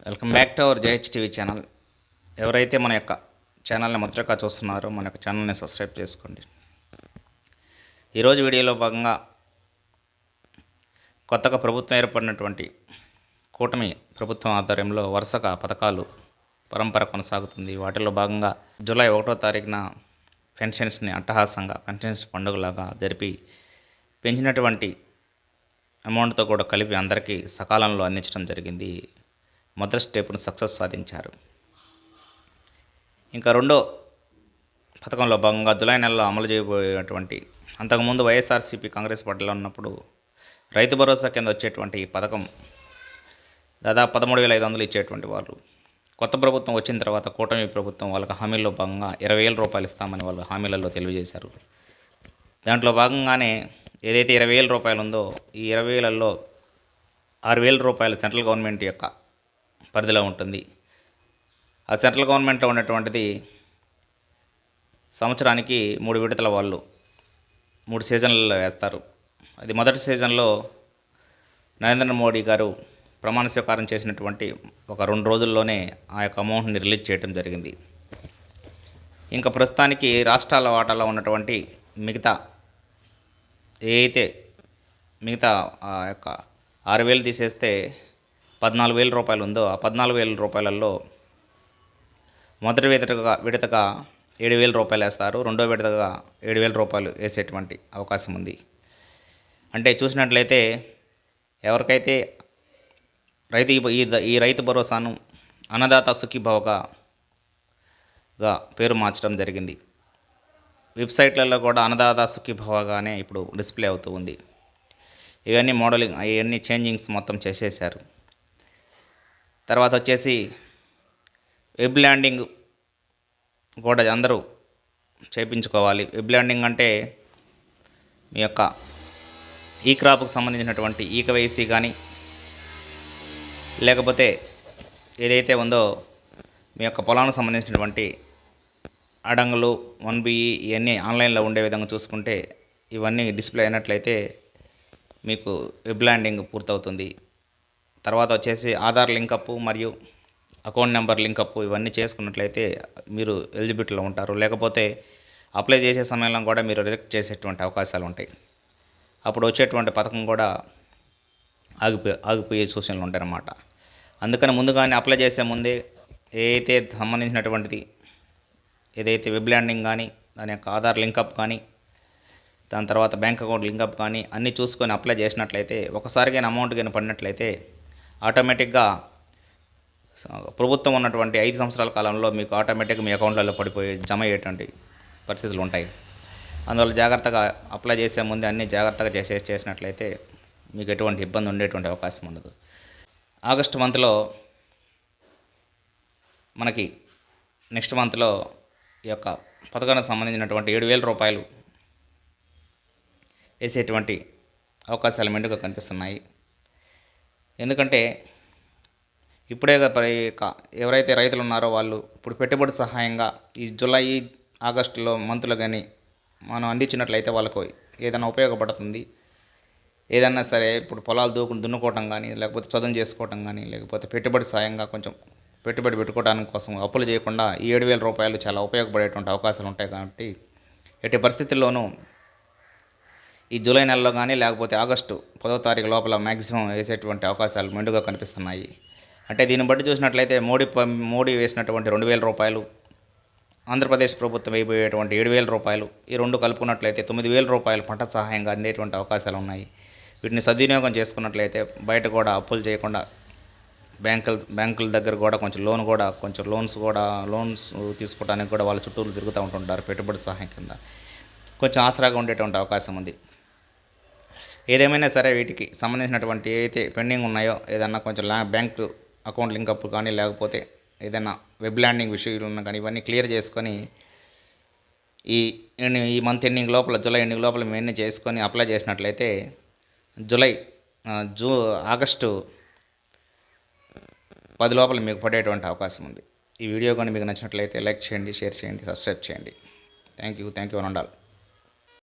Welcome back to our JH TV channel. ఎవరైతే మన యొక్క ఛానల్ని మొదటగా చూస్తున్నారో మన యొక్క ఛానల్ని సబ్స్క్రైబ్ చేసుకోండి. ఈరోజు వీడియోలో భాగంగా కొత్తగా ప్రభుత్వం ఏర్పడినటువంటి కూటమి ప్రభుత్వం ఆధ్వర్యంలో వరుసగా పథకాలు పరంపర కొనసాగుతుంది. వాటిలో భాగంగా జూలై 1వ తారీఖున పెన్షన్స్ని అట్టహాసంగా పెన్షన్స్ పండుగలాగా జరిపి పెంచినటువంటి అమౌంట్తో కూడా కలిపి అందరికీ సకాలంలో అందించడం జరిగింది. మొదటి స్టెప్ను సక్సెస్ సాధించారు. ఇంకా రెండో పథకంలో భాగంగా జూలై నెలలో అమలు చేయబోయేటువంటి అంతకుముందు వైఎస్ఆర్సీపీ కాంగ్రెస్ పార్టీలో ఉన్నప్పుడు రైతు భరోసా కింద వచ్చేటువంటి ఈ పథకం దాదాపు 13,500 ఇచ్చేటువంటి వాళ్ళు కొత్త ప్రభుత్వం వచ్చిన తర్వాత కూటమి ప్రభుత్వం వాళ్ళకి హామీల్లో భాగంగా 20,000 రూపాయలు ఇస్తామని వాళ్ళు హామీలలో తెలియజేశారు. దాంట్లో భాగంగానే ఏదైతే 20,000 రూపాయలు ఉందో ఈ 20,000లో 6,000 రూపాయలు సెంట్రల్ గవర్నమెంట్ యొక్క పరిధిలో ఉంటుంది. ఆ సెంట్రల్ గవర్నమెంట్లో ఉన్నటువంటిది సంవత్సరానికి 3 విడతల వాళ్ళు 3 సీజన్లలో వేస్తారు. అది మొదటి సీజన్లో నరేంద్ర మోడీ గారు ప్రమాణ స్వీకారం చేసినటువంటి ఒక 2 రోజుల్లోనే ఆ యొక్క అమౌంట్ని రిలీజ్ చేయడం జరిగింది. ఇంకా ప్రస్తుతానికి రాష్ట్రాల వాటాలో ఉన్నటువంటి మిగతా మిగతా ఆ యొక్క 6,000 తీసేస్తే 14,000 రూపాయలు ఉందో ఆ 14,000 రూపాయలలో మొదటి విడతగా 7,000 రూపాయలు వేస్తారు. రెండో విడతగా 7,000 రూపాయలు వేసేటువంటి అవకాశం ఉంది. అంటే చూసినట్లయితే ఎవరికైతే ఈ రైతు భరోసాను అన్నదాత సుఖీభవగా పేరు మార్చడం జరిగింది. వెబ్సైట్లలో కూడా అన్నదాత సుఖీభవగానే ఇప్పుడు డిస్ప్లే అవుతూ ఉంది. ఇవన్నీ మోడలింగ్ ఇవన్నీ చేంజింగ్స్ మొత్తం చేసేసారు. తర్వాత వచ్చేసి వెబ్ ల్యాండింగ్ కూడా అందరూ చేయించుకోవాలి. వెబ్ ల్యాండింగ్ అంటే మీ యొక్క ఈ క్రాప్కు సంబంధించినటువంటి ఈకేవైసీ కానీ లేకపోతే ఏదైతే ఉందో మీ యొక్క పొలానికి సంబంధించినటువంటి అడంగులు 1BE ఇవన్నీ ఆన్లైన్లో ఉండే విధంగా చూసుకుంటే ఇవన్నీ డిస్ప్లే అయినట్లయితే మీకు వెబ్ ల్యాండింగ్ పూర్తవుతుంది. తర్వాత వచ్చేసి ఆధార్ లింకప్ మరియు అకౌంట్ నెంబర్ లింకప్ ఇవన్నీ చేసుకున్నట్లయితే మీరు ఎలిజిబిలిటీలో ఉంటారు. లేకపోతే అప్లై చేసే సమయంలో కూడా మీరు రిజెక్ట్ చేసేటువంటి అవకాశాలు ఉంటాయి. అప్పుడు వచ్చేటువంటి పథకం కూడా ఆగిపోయే సూచనలు ఉంటాయన్నమాట. అందుకని ముందుగానే అప్లై చేసే ముందే ఏదైతే సంబంధించినటువంటిది ఏదైతే వెబ్ ల్యాండింగ్ కానీ దాని యొక్క ఆధార్ లింకప్ కానీ దాని తర్వాత బ్యాంక్ అకౌంట్ లింకప్ కానీ అన్నీ చూసుకొని అప్లై చేసినట్లయితే ఒకసారిగా అమౌంట్ కానీ పడినట్లయితే ఆటోమేటిక్గా ప్రభుత్వం ఉన్నటువంటి 5 సంవత్సరాల కాలంలో మీకు ఆటోమేటిక్గా మీ అకౌంట్లలో పడిపోయి జమ అయ్యేటువంటి పరిస్థితులు ఉంటాయి. అందువల్ల జాగ్రత్తగా అప్లై చేసే ముందే అన్నీ జాగ్రత్తగా చేసినట్లయితే మీకు ఎటువంటి ఇబ్బంది ఉండేటువంటి అవకాశం ఉండదు. ఆగస్టు మంత్లో మనకి నెక్స్ట్ మంత్లో ఈ యొక్క పథకానికి సంబంధించినటువంటి 7,000 రూపాయలు వేసేటువంటి అవకాశాలు మెండుగా కనిపిస్తున్నాయి. ఎందుకంటే ఇప్పుడే ఎవరైతే రైతులు ఉన్నారో వాళ్ళు ఇప్పుడు పెట్టుబడి సహాయంగా ఈ జూలై ఆగస్టులో మంత్లో కానీ మనం అందించినట్లయితే వాళ్ళకు ఏదైనా ఉపయోగపడుతుంది. ఏదన్నా సరే ఇప్పుడు పొలాలు దున్నుకోవటం కానీ లేకపోతే చదువు చేసుకోవటం కానీ లేకపోతే పెట్టుబడి సాయంగా కొంచెం పెట్టుబడి పెట్టుకోవడానికి కోసం అప్పులు చేయకుండా ఈ 7,000 రూపాయలు చాలా ఉపయోగపడేటువంటి అవకాశాలు ఉంటాయి. కాబట్టి ఎట్టి పరిస్థితుల్లోనూ ఈ జూలై నెలలో కానీ లేకపోతే ఆగస్టు 10వ తారీఖు లోపల మ్యాక్సిమం వేసేటువంటి అవకాశాలు మెండుగా కనిపిస్తున్నాయి. అంటే దీన్ని బట్టి చూసినట్లయితే మోడీ వేసినటువంటి 2,000 రూపాయలు ఆంధ్రప్రదేశ్ ప్రభుత్వం వేయబోయేటువంటి 7,000 రూపాయలు ఈ రెండు కలుపుకున్నట్లయితే 9,000 రూపాయలు పంట సహాయంగా అందేటువంటి అవకాశాలు ఉన్నాయి. వీటిని సద్వినియోగం చేసుకున్నట్లయితే బయట కూడా అప్పులు చేయకుండా బ్యాంకుల దగ్గర కూడా లోన్స్ తీసుకోవడానికి కూడా వాళ్ళ చుట్టూరు తిరుగుతూ ఉంటుంటారు. పెట్టుబడి సహాయం కింద కొంచెం ఆసరాగా ఉండేటువంటి అవకాశం ఉంది. ఏదేమైనా సరే వీటికి సంబంధించినటువంటి ఏవైతే పెండింగ్ ఉన్నాయో ఏదన్నా కొంచెం బ్యాంక్ అకౌంట్ లింకప్ కానీ లేకపోతే ఏదైనా వెబ్ ల్యాండింగ్ విషయాలు ఉన్నా కానీ ఇవన్నీ క్లియర్ చేసుకొని ఈ మంత్ ఎండింగ్ లోపల జూలై ఎండింగ్ లోపల ఇవన్నీ చేసుకొని అప్లై చేసినట్లయితే ఆగస్టు 10 లోపల మీకు పడేటువంటి అవకాశం ఉంది. ఈ వీడియో కానీ మీకు నచ్చినట్లయితే లైక్ చేయండి, షేర్ చేయండి, సబ్స్క్రైబ్ చేయండి. థ్యాంక్ యూ అని ఉండాలి.